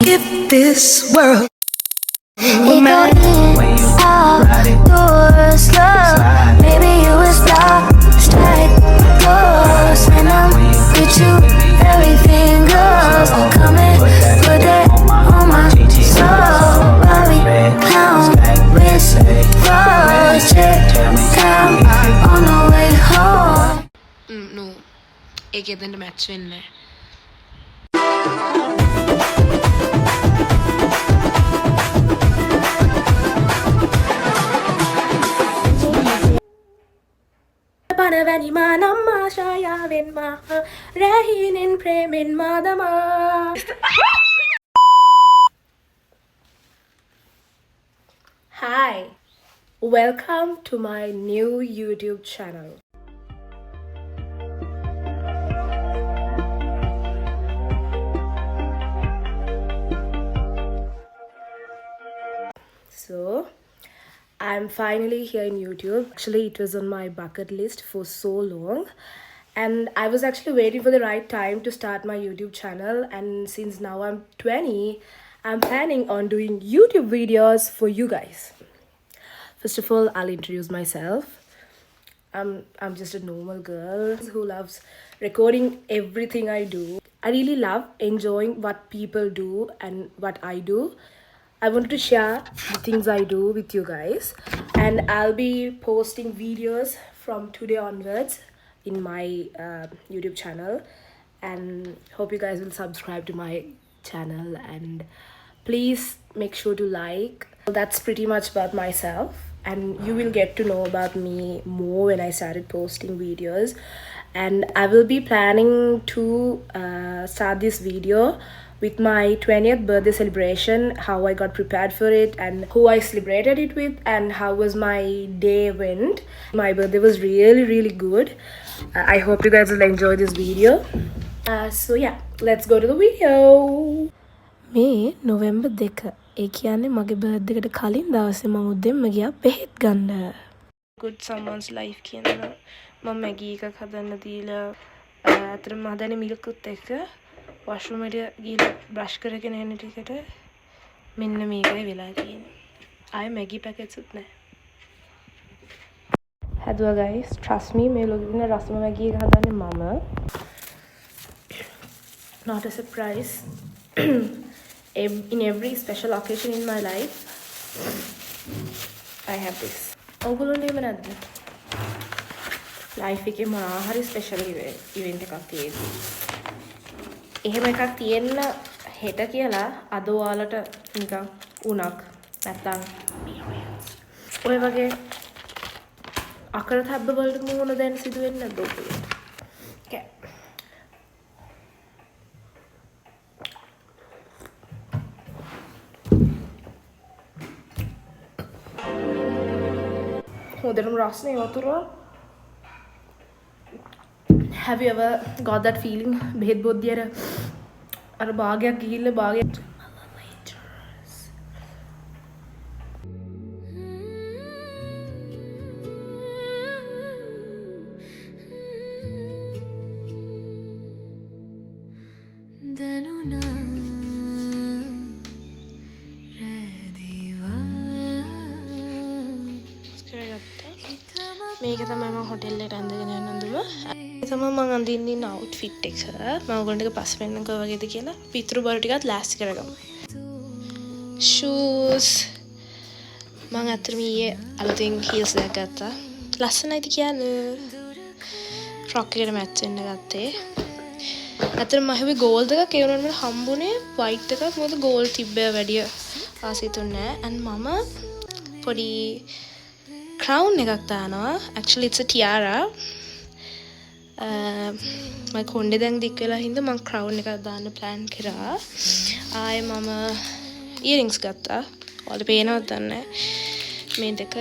if this world It go in, outdoors, love. Maybe you was strike close. When I'm with you, everything goes. Come and put that on my soul. Bobby, clown, wrist, rose, check down on the way home. No. ඒක එතනට match වෙන්නේ පනවැනි මානම් ආශායාවෙන් මා රැහිනෙන් ප්‍රේමෙන් මාදමා Hi, welcome to my new YouTube channel. So, I'm finally here in YouTube. Actually, it was on my bucket list for so long. And I was actually waiting for the right time to start my YouTube channel. And since now I'm 20, I'm planning on doing YouTube videos for you guys. First of all, I'll introduce myself. I'm just a normal girl who loves recording everything I do. I really love enjoying what people do and what I do. I wanted to share the things I do with you guys, and I'll be posting videos from today onwards in my YouTube channel, and hope you guys will subscribe to my channel and please make sure to like. That's pretty much about myself, and you will get to know about me more when I started posting videos. And I will be planning to start this video with my 20th birthday celebration, how I got prepared for it and who I celebrated it with and how was my day went. My birthday was really good. I hope you guys will enjoy this video. So yeah, let's go to the video. මේ නොවැම්බර් 2 ඒ කියන්නේ මගේ birthday එකට කලින් දවසේ මම උදෙන්ම ගියා බෙහෙත් ගන්න. Good someone's life කියනවා. මම මැගී එකක් හදන්න දීලා අතරම හදන්නේ මිල්කුත් එක්ක washroom එකට ගිහලා brush කරගෙන එන ටිකට මෙන්න මේකයි වෙලා තියෙන්නේ. ආයේ මැගී පැකට්ස් උත් නැහැ. හැදුවා guys, trust me මේ ලෝකෙ ඉන්න රසම මැගී එක හදන්නේ මම. Not a surprise. In every special occasion in my life, I have this. ඔයගොල්ලෝනේ එහෙම නැද්ද? Life එකේ මොනවා හරි special event එකක් තියෙද්දි. එහෙම එකක් තියෙන්න හෙට කියලා අද ඔයාලට නිකන් උණක් නැත්තම් ඔය වගේ අකරතැබ්බ වලට මුහුණ දැන් සිදු වෙන්නේ නැද්ද ඔයගොල්ලෝ? Okay. හොඳටම රස්නේ වතුර. Have you ever got that feeling බෙහෙත් බොද්දියට අර භාගයක් ගිහිල්ලා භාගයක් මේක තමයි මම හොටෙල් එකට ඇඳගෙන යන අඳුම. තමයි මම අඳින්න ඉන්න අවුට්ෆිට් එක. මම ඔයගොල්ලන්ට පස්සේ පෙන්නන්නකෝ වගේද කියලා පිටුරු බර ටිකත් ලෑස්ති කරගමු. shoes මම අතරම ඊයේ අලුතින් heels එකක් ගත්තා. ලස්සනයිද කියන්නේ. ෆ්‍රොක් එකට මැච් වෙන්න ගත්තේ. අතන මම හිතුවේ gold එකක් ඒ වුණාට මට හම්බුනේ white එකක්. මොකද gold තිබ්බේ වැඩිය ආසිතුන්නේ නැහැ. and මම පොඩි crown එකක් දානවා. actually it's a tiara. මම කොණ්ඩේ දැන් දික් වෙලා හින්දා මම crown එකක් දාන්න plan කරා. ආයේ මම earrings ගත්තා. ඔයාලට පේනවද දන්නේ මේ දෙක.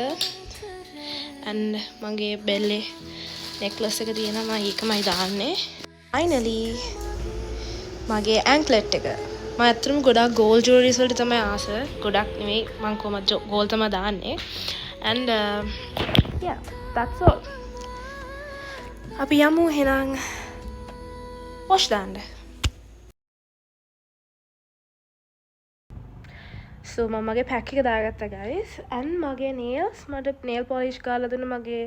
and මගේ බෙල්ලේ necklace එක තියෙනවා. මම ඒකමයි දාන්නේ. finally මගේ anklet එක. මම අත්‍තරම ගොඩාක් gold jewelries වලට තමයි ආස. ගොඩක් නෙමෙයි මම කොහමද gold තමයි දාන්නේ. and yeah, that's all. අපි යමු එහෙනම් wash දාන්න. so මම මගේ පැක් එක දාගත්තා guys and මගේ nails මට nail polish ගාලා දුන්න මගේ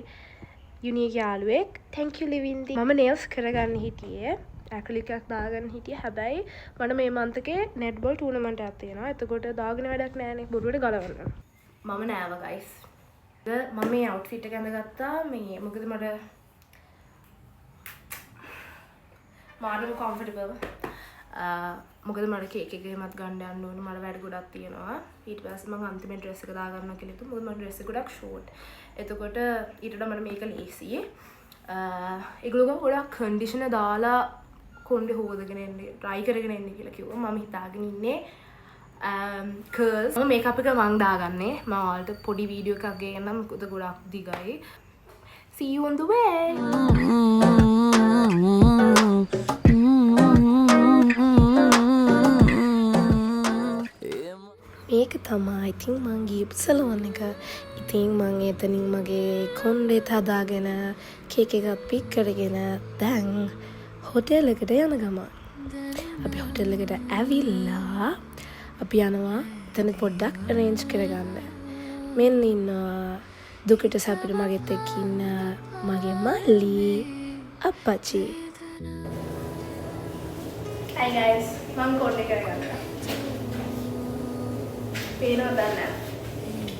unique යාළුවෙක් thank you Livindi මම nails කරගන්න හිටියේ acrylic එකක් දාගන්න හිටියේ හැබැයි මට මේ month එකේ netball tournament එකක් තියෙනවා එතකොට දාගෙන වැඩක් නැහැනේ බොරුවට ගලවන්න මම නෑව guys මම මේ outfit එක අඳගත්තා මේ මොකද මට මාරම comfortable මොකද මට කේක් එකේමත් ගන්න යන්න ඕනේ මට වැඩ ගොඩක් තියෙනවා ඊට පස්සේ මම අන්තිම ඩ්‍රෙස් එක දාගන්නවා කියලා හිතුවා මොකද මගේ ඩ්‍රෙස් එක ගොඩක් ෂෝට් එතකොට ඊට වඩා මට මේක ලේසි ඒගොල්ලෝ ගොඩක් කන්ඩිෂනර් දාලා කොණ්ඩේ හොදගෙන එන්නේ try කරගෙන එන්නේ කියලා කිව්වා මම හිතාගෙන ඉන්නේ curls මම මේකප් එක මං දාගන්නේ මම ඔයාලට පොඩි වීඩියෝ එකක් ගේන්නම් මොකද ගොඩක් දිගයි see you on the way මේක තමයි ඉතින් මං ගියපු සලෝන් එක ඉතින් මං එතනින් මගේ කොණ්ඩේත් හදාගෙන කේක් එකක් පික් කරගෙන දැන් හොටෙල් එකට යන ගමන් අපි හොටෙල් එකට ඇවිල්ලා අපි යනවා එතන පොඩ්ඩක් arrange කරගන්න මෙන්න ඉන්නවා දුකට සැපට මගෙත් එක්ක ඉන්න මගේ මල්ලි අප්පච්චි hi guys මං කොණ්ඩේ කරගත්තා පේනවද නැහැ.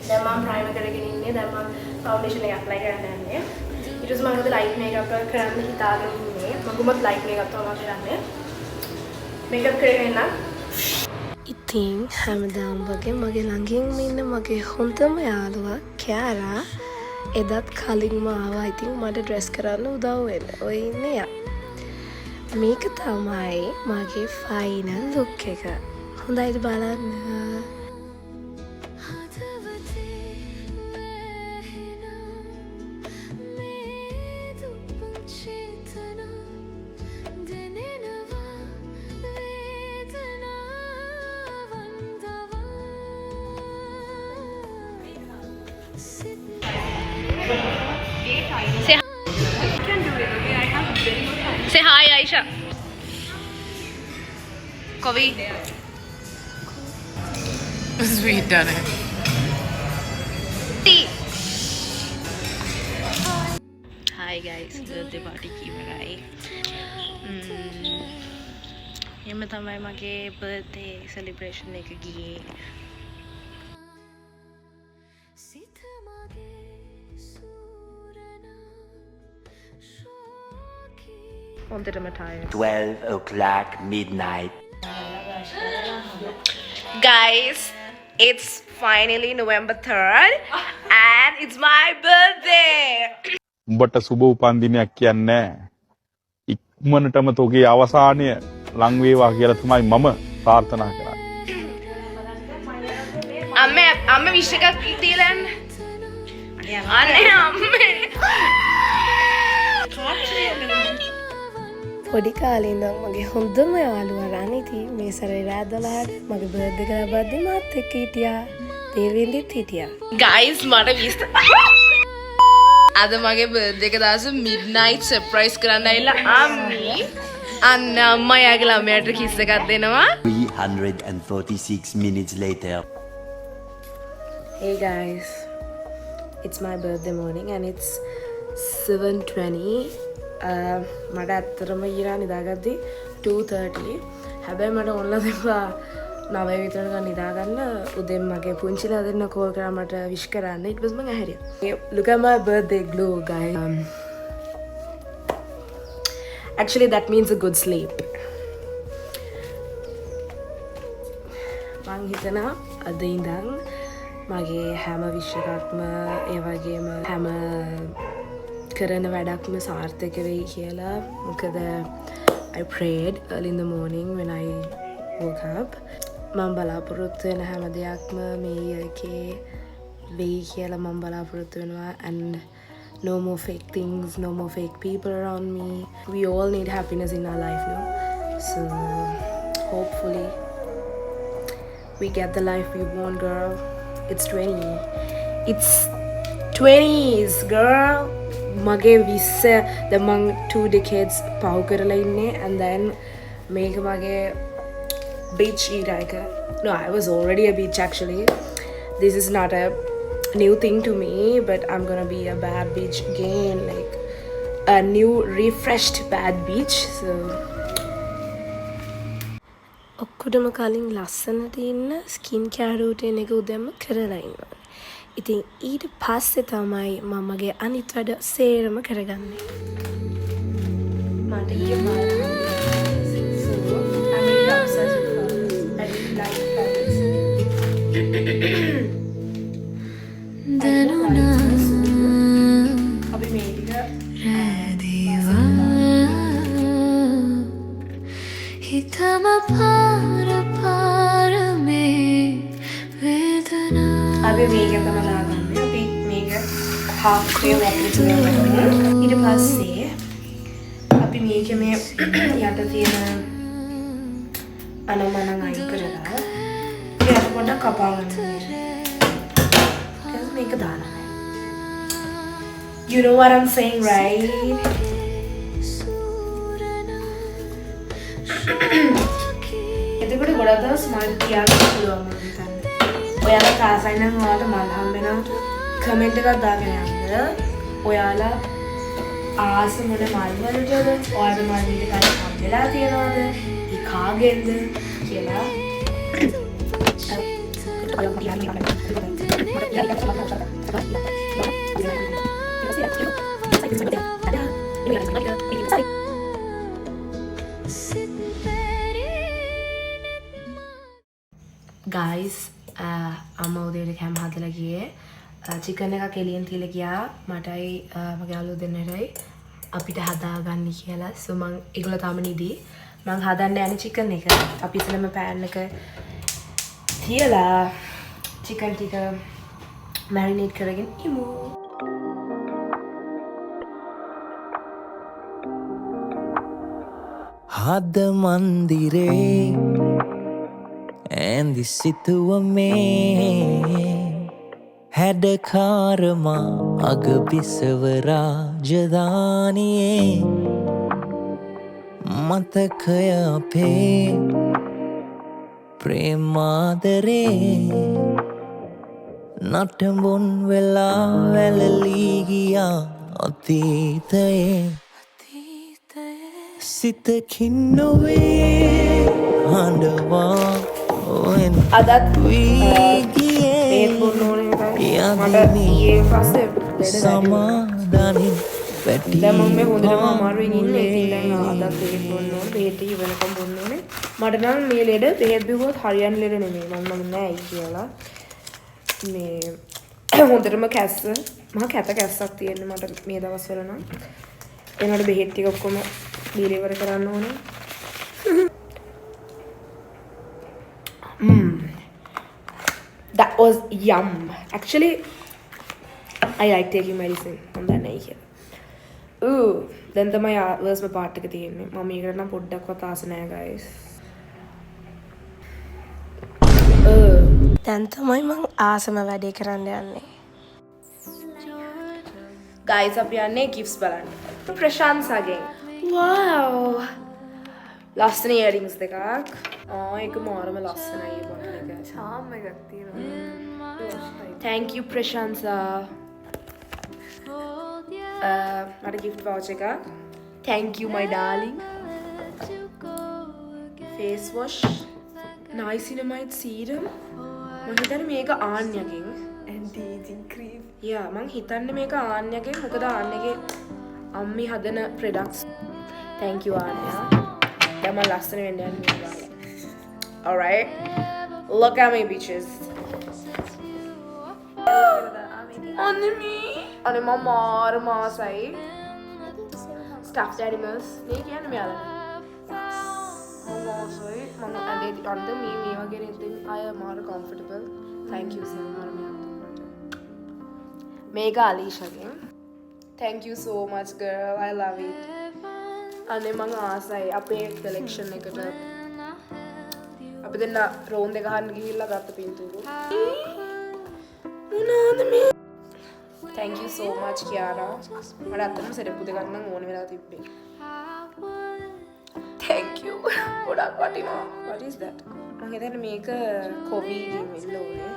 දැන් මම ප්‍රයිමර් කරගෙන ඉන්නේ. දැන් මම ෆවුන්ඩේෂන් එක ඇප්ලයි කරන්න යන්නේ. ඊට පස්සේ මම අද ලයිට් මේකප් එක කරන්න හිතාගෙන ඉන්නේ. මගුමත් ලයිට් මේකප් තමයි කරන්නේ. මේකප් කරගෙන ඉන්න. ඉතින් හැමදාම වගේ මගේ ළඟින් ඉන්න මගේ හොඳම යාළුවා කෑරා එදත් කලින්ම ආවා. ඉතින් මට ඩ්‍රෙස් කරන්න උදව් වෙන්න. ඔය ඉන්නේ යා. මේක තමයි මගේ ෆයිනල් ලුක් එක. හොඳයිද බලන්න. Say hi, Aisha. Kovi. Sweet, darling. Tea. Hi guys, birthday party කිවරයි. එම තමයි මගේ birthday celebration එක ගියේ. හොඳටම tired. 12 o'clock midnight. Guys, it's finally November 3rd and it's my birthday. උඹට සුබ උපන් දිනයක් කියන්නේ ඉක්මනටම තෝගේ අවසානය ලං වේවා කියලා තමයි මම ප්‍රාර්ථනා කරන්නේ. අම්ම විශ් එකක් දීලා යන්න. අනේ අම්මේ. පොඩි කාලේ ඉඳන් මගේ හොඳම යාළුවා රණිති මේ සැරේ රාත් 12ට මගේ බර්ත්ඩේ එක ලබද්දි මාත් එක්ක හිටියා. දේවින්දිත් හිටියා. Guys මට අද මගේ බර්ත්ඩේ එක දවස midnight surprise කරන්න ඇවිල්ලා අම්මි අන්න අම්මා යාගේ ළමයාට කිස් එකක් දෙනවා. 346 minutes later. Hey guys, it's my birthday morning and it's 7:20. මට ඇත්තටම ඊරා නිදාගද්දි 2:30. හැබැයි මට ඕනලා තිබ්බා 9 විතරක නිදාගන්න. උදේ මගේ පුංචිලා දෙන්න කෝල් කරා මට විශ් කරන්න. ඊට පස්සේ මම ඇහැරියා. Look at my birthday glow guys. Actually that means a good sleep. මං හිතනවා අද ඉඳන් මගේ හැම විශ් එකක්ම ඒ වගේම හැම කරන වැඩක්ම සාර්ථක වෙයි කියලා. මොකද I prayed early in the morning when I woke up. මම බලාපොරොත්තු වෙන හැම දෙයක්ම මේ එකේ වෙයි කියලා මම බලාපොරොත්තු වෙනවා. And no more fake things, no more fake people around me. We all need happiness in our life, no? So hopefully we get the life we want, girl. It's 20. It's 20s, girl. මගේ 20 දැන් මං 2 decades පහු කරලා ඉන්නේ and then මේක මගේ beach eater. No, I was already a beach actually. This is not a new thing to me, but I'm gonna be a bad beach again, like a new refreshed bad beach. So ඔක්කොටම කලින් ලස්සනට ඉන්න skin care routine එක උදෙන්ම කරලා ඉන්නවා. ඉතින් ඊට පස්සේ තමයි මමගේ අනිත් වැඩ සේරම කරගන්නේ. මට ඊයේ so I'm really obsessed with flowers. I really like flowers. අපි මේ ටික හිතම පාර පාර මේ වේදනා අපි මේක තමයි දාගන්නේ. අපි මේක half way වගේ කරනවා. ඊට පස්සේ අපි මේක මේ යට තියෙන අනමන අයින් කරලා ඒක පොඩ්ඩක් කපා ගන්න. ඊට මේක දානවා. You know what I'm saying, right? එතකොට ගොඩක් දවස් මල් තියාගන්න පුළුවන් මම හිතන්නේ. ඔයාලා කාසයි නම් ඔයාලට මල් හම්බෙනවා කමෙන්ට් එකක් දාගෙන යන්න. ඔයාලා ආස මොන මල් වලටද? ඔයාලට මල් වීඩියෝ එකක් හම්බෙලා තියනවද? ඒ කාගෙන්ද කියලා. Guys, අම්මා උදේට කැම හදලා ගියේ. චිකන් එකක් එළියෙන් තියලා ගියා. මටයි මගේ යාළුවෝ දෙන්නටයි අපිට හදාගන්න කියලා. So මං ඒගොල්ලෝ තාම නිදි. මං හදන්න යන්නේ චිකන් එක. අපි ඉස්සෙල්ලාම pan එක තියලා චිකන් ටික marinate කරගෙන ඉමු. හද මන්දිරේ ඇඳි සිතුවමේ හැඩකාරමා අග බිසව රාජධානියේ මතකය අපේ ප්‍රේමාදරේ නටඹුන් වෙලා වැළලී ගියා අතීතයේ සිතකින් නොවේ හඬවා ඔෙන් අදත් වීගියේ යදිනී සමාධනින් පැටි දැන් මම මේ හොඳටම අමාරුවෙන් ඉන්නේ. ඉතින් දැන් අදත් බෙහෙත් බොන්න ඕනේ. බෙහෙත් ඉවරකම් බොන්න ඕනේ. මට නම් මේ ලෙඩ බෙහෙත් බිව්වොත් හරියන ලෙඩ නෙමෙයි. මම නෑ කියලා. මේ හොඳටම කැස්ස මහා කැත කැස්සක් තියෙන්නේ මට මේ දවස්වල නම්. එනකොට බෙහෙත් ටික ඔක්කොම දීලා ඉවර කරන්න ඕනේ. That was yum. Actually, I like taking medicine. I'm that nice. Ooh, then තමයි worst part එක තියෙන්නේ. මම මේකට නම් පොඩ්ඩක්වත් ආස නැහැ guys. දැන් තමයි මම ආසම වැඩේ කරන්න යන්නේ. Guys, අපි යන්නේ gifts බලන්න. ප්‍රශංසාගෙන්. Wow. ලස්සන earrings දෙකක්. ඒක මාරම ලස්සනයි ඒ බොන්න එක. charm එකක් තියෙනවා. Thank you ප්‍රශංසා. මට gift voucher එකක්. Thank you my darling. Face wash. Niacinamide serum. මම හිතන්නේ මේක ආන්‍යගෙන් anti-aging cream. Yeah, මම හිතන්නේ මේක ආන්‍යගෙන්. මොකද ආන්‍යගේ අම්මි හදන products. Thank you ආන්‍ය. දැන් මම ලස්සන වෙන්න යන්නේ මේක. All right. Look at me bitches. අනේ මම මාර මාසයි. Stuffed animals. මේ කියන්නේ මෙයාලා. මම මාසයි. මම අnder මේ වගේ නෙද්දී අය මාර comfortable. Thank you so much මෙයාට. මේක අලීෂාගෙන්. Thank you so much girl. I love it. අනේ මම ආසයි අපේ collection එකට. අපි දෙන්න රෝන් දෙක ගන්න ගිහිල්ලා ගත්ත පින්තූරු. මොනවාද මේ? Thank you so much Kiara. මට අතටම සෙරප්පු දෙකක් නම් ඕන වෙලා තිබ්බේ. Thank you. ගොඩක් වටිනවා. What is that? මම හිතන්නේ මේක කොවිගෙන් වෙන්න ඕනේ.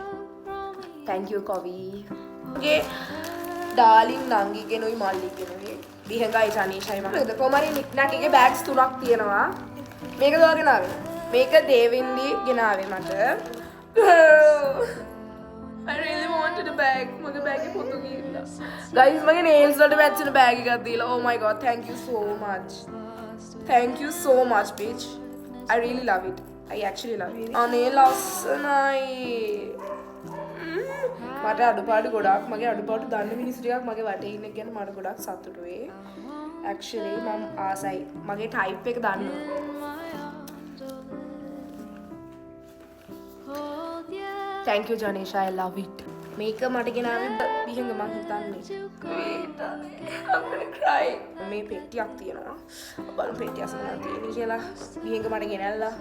Thank you කොවි. ගේ ඩාලින් නංගිගෙනුයි මල්ලිගෙනුයි. විහඟයි ජනීෂයි මම. ඒක කොමාරි නික්නාක් එකේ බෑග්ස් තුනක් තියෙනවා. මේක දවගෙන ආවේ. මේක දේවින්දි ගෙනාවේ මට. I really wanted a bag. මගේ බෑග් එක පොතු ගිහිල්ලා. Guys මගේ nails වලට match වෙන බෑග් එකක් දීලා. Oh my god, thank you so much. Thank you so much, bitch. I really love it. I actually love it. අනේ ලස්සනයි. මට අඩුපාඩු ගොඩක් මගේ අඩුපාඩු දන්න මිනිස්සු ටිකක් මගේ වටේ ඉන්න එක ගැන මට ගොඩක් සතුටුයි. Actually මම ආසයි. මගේ type එක දන්නවා. Thank you Janisha, I love it. මේක මට ගෙනාවේ විහඟ මං හිතන්නේ. Wait, I'm gonna cry. මේ පෙට්ටියක් තියෙනවා. බලමු පෙට්ටිය අසල මොනවද තියෙන්නේ කියලා. විහඟ මට ගෙනල්ලා.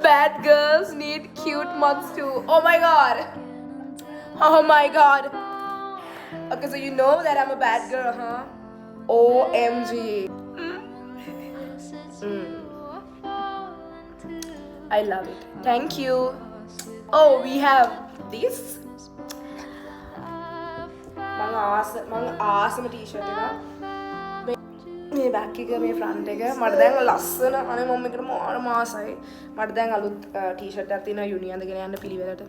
Bad girls need cute mugs too. Oh my god. Oh my god. Okay, so you know that I'm a bad girl, huh? OMG. I love it. Thank you. Oh, we have this. මං ආසම T-shirt එක. මේ back එක මේ front එක මට දැන් ලස්සන අනේ මම මේකට මාර මාසයි. මට දැන් අලුත් ටී-ෂර්ට් එකක් තියෙනවා යුනි අඳගෙන යන්න පිළිවෙලට.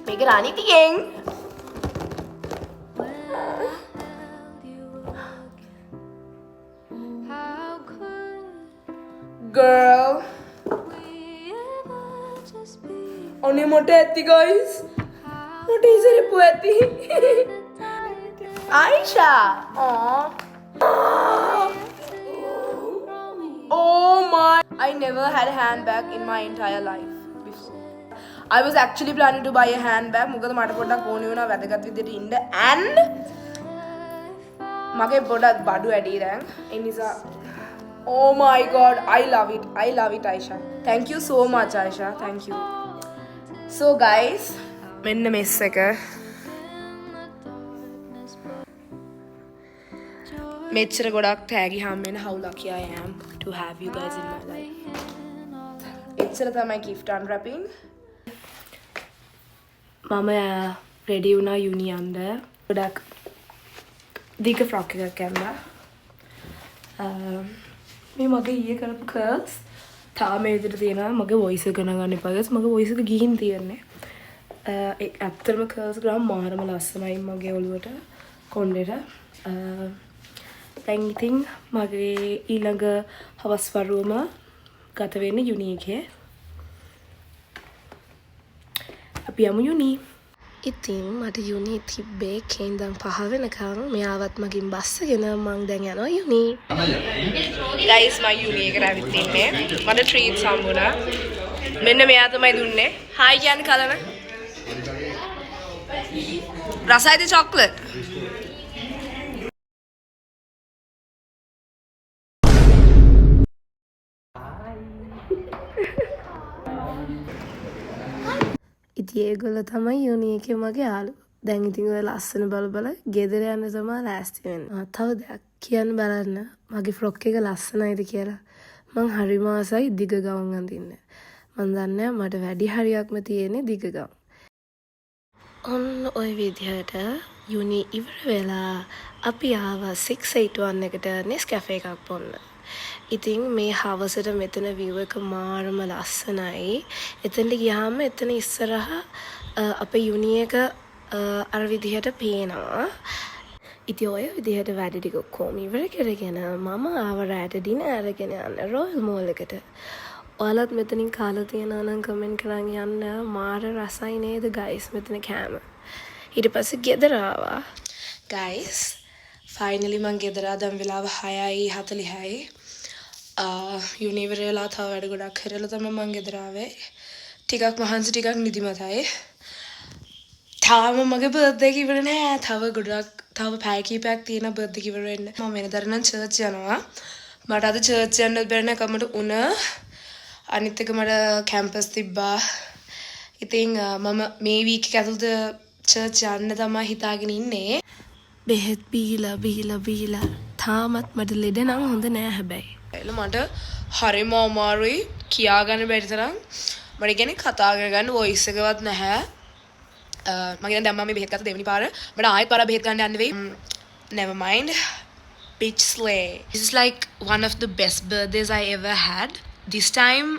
මේක රණිතිගෙන්. Girl. ඔනේ මොට ඇති guys. මොට ඉසරපු ඇති. Aisha. Oh my. I never had a handbag in my entire life before. I was actually planning to buy a handbag. මොකද මට පොඩ්ඩක් ඕනේ වුණා වැදගත් විදිහට ඉන්න and මගේ පොඩ්ඩක් බඩු වැඩි දැන්. ඒ නිසා oh my god, I love it. I love it Aisha. Thank you so much Aisha. Thank you. So guys, මෙන්න මෙස් එක. මෙච්චර ගොඩක් තෑගි හම් වෙන how lucky I am to have you guys in my life. එච්චර තමයි gift unwrapping. මම ready වුණා යුනි යන්න. ගොඩක් දිග frock එකක් ඇඳලා. මේ මගේ ඊයේ කරපු curls තාම මේ විදිහට තියෙනවා. මගේ voice එක ගණන් එපා guys. මගේ voice එක ගිහින් තියන්නේ. ඒ ඇත්තටම curls ග්‍රාම් මාරම ලස්සනයි මගේ ඔළුවට කොණ්ඩේට. දැන් ඉතින් මගේ ඊළඟ හවස් වරුවම ගත වෙන්නේ යුනි එකේ. අපි යමු යුනි. ඉතින් මට යුනි තිබ්බේ කේන්දම් 5 වෙනකම්. මෙයාවත් මගින් බස්සගෙන මං දැන් යනවා යුනි. Guys මම යුනි එකට ඇවිත් ඉන්නේ. මට ට්‍රීට්ස් හම්බුණා. මෙන්න මෙයා තමයි දුන්නේ. Hi කියන්න කලන. රසයිද චොක්ලට්? ඉතින් ඒගොල්ලෝ තමයි යුනි එකේ මගේ යාළුවෝ. දැන් ඉතින් ඔය ලස්සන බල ගෙදර යන්න තමයි ලෑස්ති වෙන්නේ. තව දෙයක් කියන්න බලන්න. මගේ ෆ්‍රොක් එක ලස්සනයිද කියලා. මං හරිම ආසයි දිග ගවුම් අඳින්න. මං දන්නේ මට වැඩි හරියක්ම තියෙන්නේ දිග ගවුම්. ඔන්න ඔය විදිහට යුනි ඉවර වෙලා අපි ආවා 681 එකට Nescafe එකක් බොන්න. ඉතින් මේ හවසට මෙතන view එක මාරම ලස්සනයි. එතනට ගියාම එතන ඉස්සරහා අපේ යුනි එක අර විදිහට පේනවා. ඉතින් ඔය විදිහට වැඩ ටික කොහොම ඉවර කරගෙන මම ආව රැට ඩිනර් අරගෙන යන්න රොයල් මෝල් එකට. ඔයාලත් මෙතනින් කාලා තියනවා නම් කමෙන්ට් කරන් යන්න. මාර රසයි නේද guys මෙතන කෑම. ඊට පස්සේ ගෙදර ආවා. guys finally මං ගෙදර ආදම් වෙලාව 6:40යි. යුනි ඉවර වෙලා තව වැඩ ගොඩක් කරලා තමයි මං ගෙදර ආවේ. ටිකක් මහන්සි ටිකක් නිදිමතයි. තාම මගේ බර්ත්ඩේ එක ඉවර නෑ. තව පැය කිහිපයක් තියෙනවා බර්ත්ඩේ එක ඉවර වෙන්න. මම වෙනදට නම් චර්ච් යනවා. මට අද චර්ච් යන්න බැරි නැකමට උන. අනිත් එක මට කැම්පස් තිබ්බා. ඉතින් මම මේ වීක් එක ඇතුළත චර්ච් යන්න තමයි හිතාගෙන ඉන්නේ. බෙහෙත් බීලා තාමත් මට ලෙඩ නම් හොඳ නෑ හැබැයි. මට හරිම අමාරුයි කියාගන්න බැරි තරම් මට කියන්නේ කතා කරගන්න වොයිස් එකවත් නැහැ මම දැන් මම මේ බෙහෙත් ගත්ත දෙවෙනි පාර මට ආයෙත් පාර බෙහෙත් ගන්න යන්න වෙයි never mind bitch slay this is like one of the best birthdays I ever had this time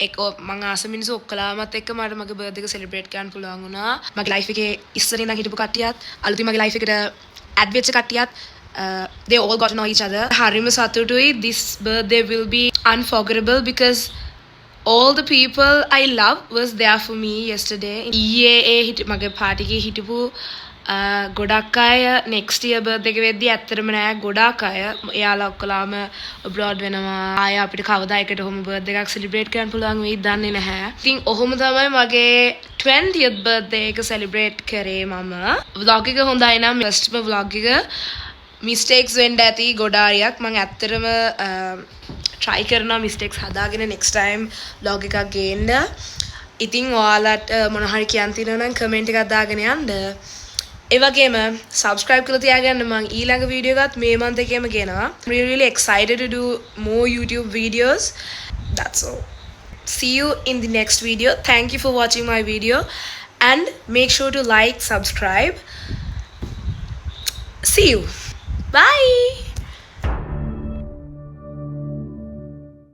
එක මම ආස මිනිස්සු ඔක්කොලාමත් එක්ක මට මගේ බර්ත්ඩේ එක සෙලිබ්‍රේට් කරන්න පුළුවන් වුණා මගේ ලයිෆ් එකේ ඉස්සරින් ඉඳන් හිටපු කට්ටියත් අලුතින් මගේ ලයිෆ් එකට ඇඩ් වෙච්ච කට්ටියත් they all got to know each other හරිම සතුටුයි this birthday will be unforgettable because all the people I love was there for me yesterday ඊයේ මගේ පාටි එකේ හිටපු ගොඩක් අය next year birthday එක වෙද්දී ඇත්තටම නෑ ගොඩක් අය එයාලා ඔක්කොලාම abroad වෙනවා ආය අපිට කවදා එකට ඔහොම birthday එකක් celebrate කරන්න පුළුවන් වෙයිද දන්නේ නැහැ ඉතින් ඔහොම තමයි මගේ 20th birthday එක celebrate කරේ මම vlog එක හොඳයි නම් first vlog එක mistakes වෙන්න ඇති ගොඩාරියක් මම ඇත්තටම try කරනවා mistakes හදාගෙන next time vlog එකක් ගේන්න ඉතින් ඔයාලට මොන හරි කියන්න තියෙනවා නම් comment එකක් දාගෙන යන්න ඒ වගේම subscribe කරලා තියාගන්න මම ඊළඟ වීඩියෝ එකත් මේ month එකේම ගෙනවා I'm really excited to do more YouTube videos that's all see you in the next video thank you for watching my video and make sure to like subscribe see you bye